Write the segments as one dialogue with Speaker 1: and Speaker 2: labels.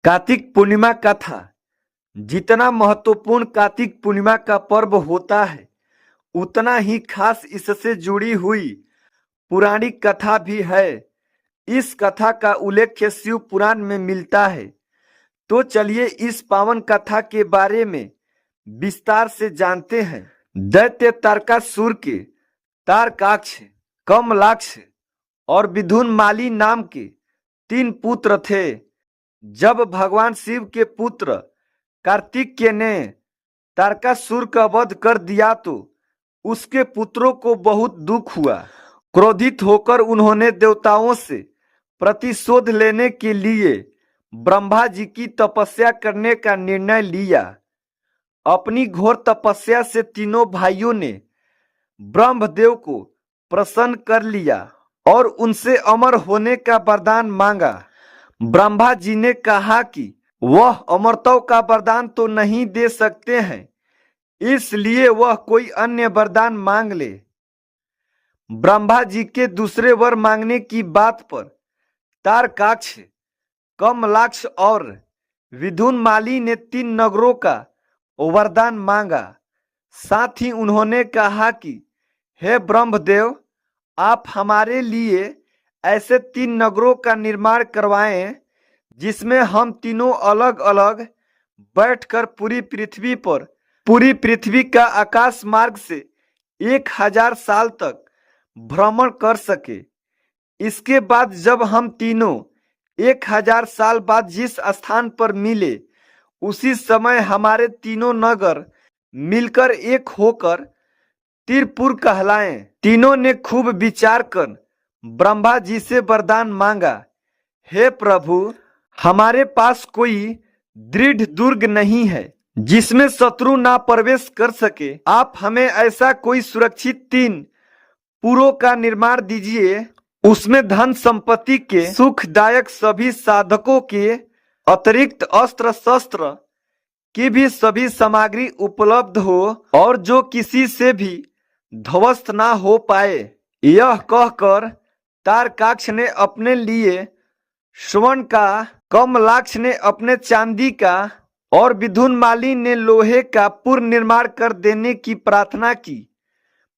Speaker 1: कार्तिक पूर्णिमा कथा। जितना महत्वपूर्ण कार्तिक पूर्णिमा का पर्व होता है, उतना ही खास इससे जुड़ी हुई पुराणिक कथा भी है। इस कथा का उल्लेख शिव पुराण में मिलता है। तो चलिए इस पावन कथा के बारे में विस्तार से जानते हैं। दैत्य तारकासुर के तारकाक्ष, कमलाक्ष और विदुनमाली नाम के 3 पुत्र थे। जब भगवान शिव के पुत्र कार्तिकेय ने तारकासुर का वध कर दिया तो उसके पुत्रों को बहुत दुख हुआ। क्रोधित होकर उन्होंने देवताओं से प्रतिशोध लेने के लिए ब्रह्मा जी की तपस्या करने का निर्णय लिया। अपनी घोर तपस्या से तीनों भाइयों ने ब्रह्मदेव को प्रसन्न कर लिया और उनसे अमर होने का वरदान मांगा। ब्रह्मा जी ने कहा कि वह अमरत्व का वरदान तो नहीं दे सकते हैं, इसलिए वह कोई अन्य वरदान मांग ले। ब्रह्मा जी के दूसरे वर मांगने की बात पर तारकाक्ष, कमलाक्ष और विदुनमाली ने 3 नगरों का वरदान मांगा। साथ ही उन्होंने कहा कि हे ब्रह्मदेव, आप हमारे लिए ऐसे 3 नगरों का निर्माण करवाएं जिसमें हम तीनों अलग अलग बैठकर पूरी पृथ्वी का आकाश मार्ग से 1000 साल तक भ्रमण कर सके। इसके बाद जब हम तीनों 1000 साल बाद जिस स्थान पर मिले, उसी समय हमारे तीनों नगर मिलकर एक होकर त्रिपुर कहलाएं। तीनों ने खूब विचार कर ब्रह्मा जी से वरदान मांगा, हे प्रभु, हमारे पास कोई दृढ़ दुर्ग नहीं है जिसमें शत्रु ना प्रवेश कर सके। आप हमें ऐसा कोई सुरक्षित 3 पुरों का निर्माण दीजिए, उसमें धन संपत्ति के सुखदायक सभी साधकों के अतिरिक्त अस्त्र शस्त्र की भी सभी सामग्री उपलब्ध हो और जो किसी से भी ध्वस्त ना हो पाए। यह कहकर तारकाक्ष ने अपने लिए स्वर्ण का, कमलाक्ष ने अपने चांदी का और विदुनमाली ने लोहे का पूर्ण निर्माण कर देने की प्रार्थना की।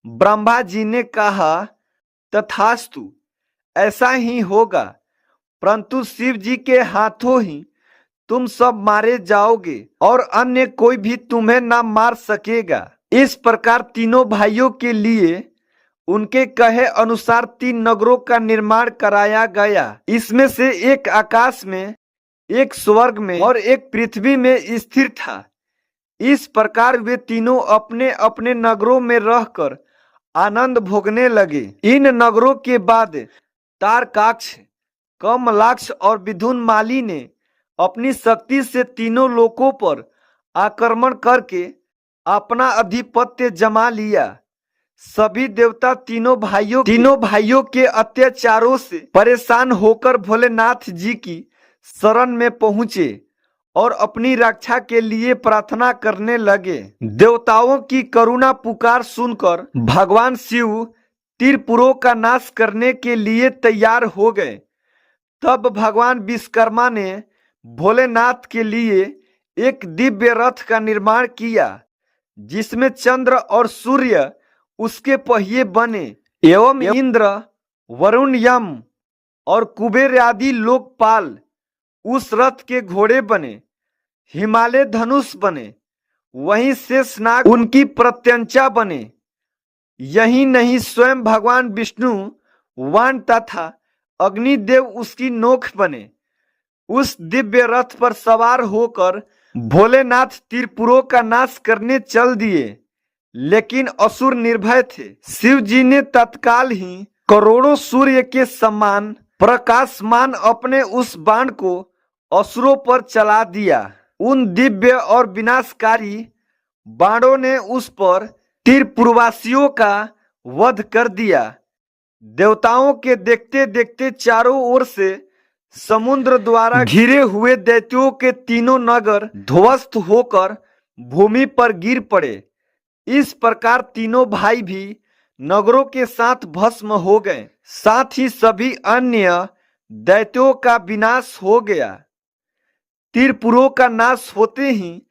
Speaker 1: ब्रह्मा जी ने कहा, तथास्तु, ऐसा ही होगा, परंतु शिव जी के हाथों ही तुम सब मारे जाओगे और अन्य कोई भी तुम्हें ना मार सकेगा। इस प्रकार तीनों भाइयों के लिए उनके कहे अनुसार 3 नगरों का निर्माण कराया गया। इसमें से एक आकाश में, एक स्वर्ग में और एक पृथ्वी में स्थिर था। इस प्रकार वे तीनों अपने अपने नगरों में रहकर आनंद भोगने लगे। इन नगरों के बाद तारकाक्ष, कमलाक्ष और विदुनमाली ने अपनी शक्ति से तीनों लोकों पर आक्रमण करके अपना आधिपत्य जमा लिया। सभी देवता तीनों भाइयों के अत्याचारों से परेशान होकर भोलेनाथ जी की शरण में पहुंचे और अपनी रक्षा के लिए प्रार्थना करने लगे। देवताओं की करुणा पुकार सुनकर भगवान शिव त्रिपुरों का नाश करने के लिए तैयार हो गए। तब भगवान विश्वकर्मा ने भोलेनाथ के लिए एक दिव्य रथ का निर्माण किया, जिसमें चंद्र और सूर्य उसके पहिए बने एवं इंद्र, वरुण, यम और कुबेर आदि लोकपाल उस रथ के घोड़े बने। हिमालय धनुष बने, वहीं शेषनाग उनकी प्रत्यंचा बने। यही नहीं, स्वयं भगवान विष्णु वाण तथा अग्निदेव उसकी नोक बने। उस दिव्य रथ पर सवार होकर भोलेनाथ त्रिपुरों का नाश करने चल दिए, लेकिन असुर निर्भय थे। शिव जी ने तत्काल ही करोड़ों सूर्य के समान प्रकाशमान अपने उस बाण को असुरों पर चला दिया। उन दिव्य और विनाशकारी बाणों ने उस पर त्रिपुरवासियों का वध कर दिया। देवताओं के देखते देखते चारों ओर से समुद्र द्वारा घिरे हुए दैत्यों के तीनों नगर ध्वस्त होकर भूमि पर गिर पड़े। इस प्रकार तीनों भाई भी नगरों के साथ भस्म हो गए, साथ ही सभी अन्य दैत्यों का विनाश हो गया। त्रिपुरों का नाश होते ही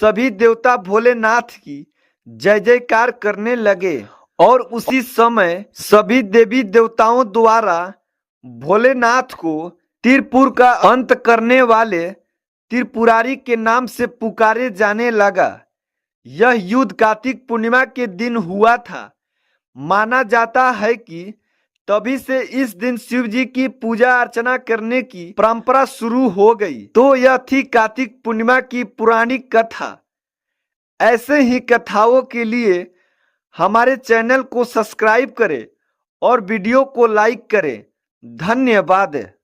Speaker 1: सभी देवता भोलेनाथ की जय जयकार करने लगे और उसी समय सभी देवी देवताओं द्वारा भोलेनाथ को त्रिपुर का अंत करने वाले त्रिपुरारी के नाम से पुकारे जाने लगा। यह युद्ध कार्तिक पूर्णिमा के दिन हुआ था। माना जाता है कि तभी से इस दिन शिव जी की पूजा अर्चना करने की परंपरा शुरू हो गई। तो यह थी कार्तिक पूर्णिमा की पुरानी कथा। ऐसे ही कथाओं के लिए हमारे चैनल को सब्सक्राइब करें और वीडियो को लाइक करें। धन्यवाद।